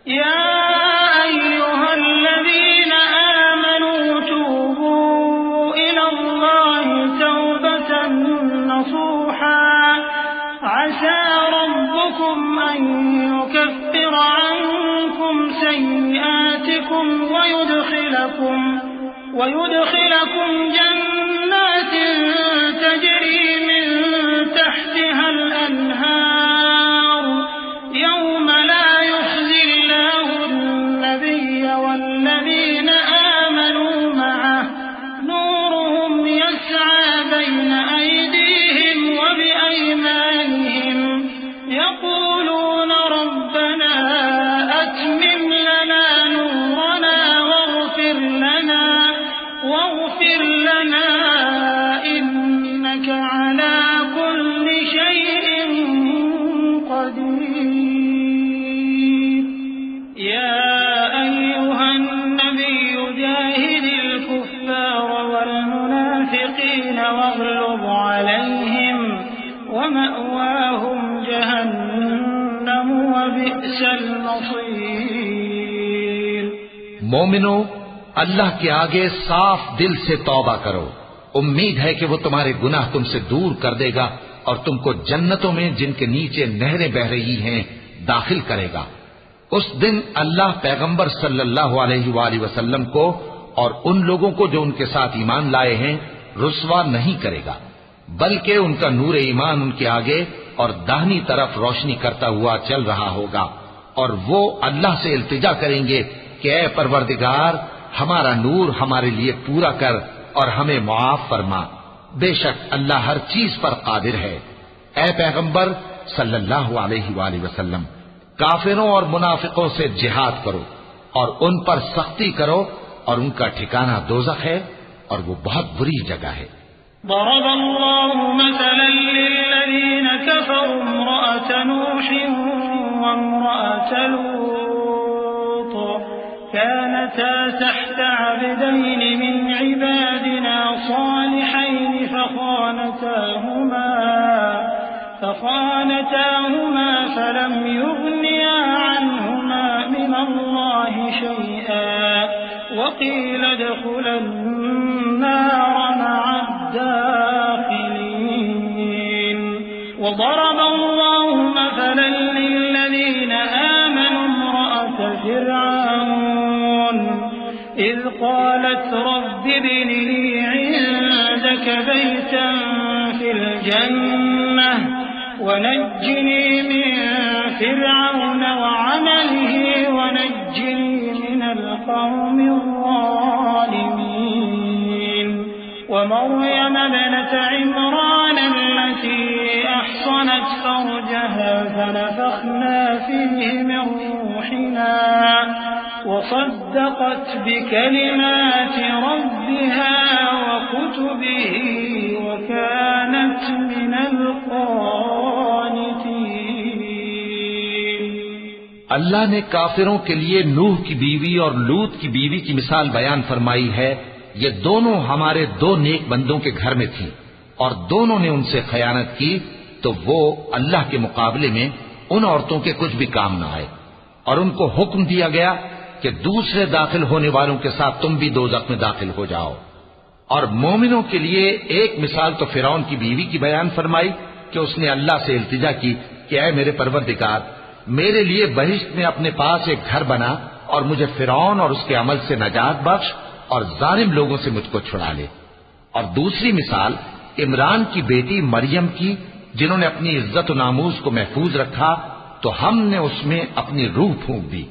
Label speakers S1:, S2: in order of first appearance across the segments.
S1: يا أيها الذين آمنوا توبوا إلى الله توبة نصوحا عسى ربكم أن يكفر عنكم سيئاتكم ويدخلكم جنات تجري من تحتها الأنهار يوم لا يخزي الله النبي والذين آمنوا معه نورهم يسعى بين أيديهم وبأيمانهم يقولون ربنا أتمم لنا نورنا واغفر لنا إنك على كل شيء قدير يا أيها النبي جاهد الكفار والمنافقين واغلظ عليهم ومأواهم جهنم وبئس المصير.
S2: مومنو، اللہ کے آگے صاف دل سے توبہ کرو. امید ہے کہ وہ تمہارے گناہ تم سے دور کر دے گا اور تم کو جنتوں میں جن کے نیچے نہریں بہ رہی ہیں داخل کرے گا. اس دن اللہ پیغمبر صلی اللہ علیہ وآلہ وسلم کو اور ان لوگوں کو جو ان کے ساتھ ایمان لائے ہیں رسوا نہیں کرے گا، بلکہ ان کا نور ایمان ان کے آگے اور داہنی طرف روشنی کرتا ہوا چل رہا ہوگا، اور وہ اللہ سے التجا کریں گے کہ اے پروردگار، ہمارا نور ہمارے لیے پورا کر اور ہمیں معاف فرما، بے شک اللہ ہر چیز پر قادر ہے. اے پیغمبر صلی اللہ علیہ وآلہ وسلم، کافروں اور منافقوں سے جہاد کرو اور ان پر سختی کرو، اور ان کا ٹھکانہ دوزخ ہے اور وہ بہت بری جگہ ہے.
S1: ضرب الله مثلا للذين كفروا امرأة نوح وامرأة لوط كانتا تحت عبدين من عبادنا صالحين فخانتاهما فلم يغنيا عنهما من الله شيئا وقيل ادخلا النار مع الداخلين. وضرب الله مثلا للذين آمنوا امرأة فرعون إذ قالت رب ابن لي عندك بيتا في الجنة ونجني من فرعون وعمله ونجني من القوم الظالمين. ومريم ابنة عمران التي أحصنت فرجها فنفخنا فيه من روحنا وصدقت بكلمات ربها وكتبه وكانت من القانتين.
S2: اللہ نے کافروں کے لیے نوح کی بیوی اور لوط کی بیوی کی مثال بیان فرمائی ہے. یہ دونوں ہمارے دو نیک بندوں کے گھر میں تھیں اور دونوں نے ان سے خیانت کی، تو وہ اللہ کے مقابلے میں ان عورتوں کے کچھ بھی کام نہ آئے، اور ان کو حکم دیا گیا کہ دوسرے داخل ہونے والوں کے ساتھ تم بھی دوزخ میں داخل ہو جاؤ. اور مومنوں کے لیے ایک مثال تو فرعون کی بیوی کی بیان فرمائی کہ اس نے اللہ سے التجا کی کہ اے میرے پروردگار، میرے لیے بہشت میں اپنے پاس ایک گھر بنا اور مجھے فرعون اور اس کے عمل سے نجات بخش اور ظالم لوگوں سے مجھ کو چھڑا لے. اور دوسری مثال عمران کی بیٹی مریم کی، جنہوں نے اپنی عزت و ناموس کو محفوظ رکھا تو ہم نے اس میں اپنی روح پھونک دی،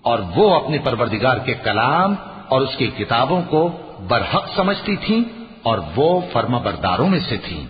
S2: اور وہ اپنے پروردگار کے کلام اور اس کی کتابوں کو برحق سمجھتی تھیں اور وہ فرما برداروں میں سے تھیں.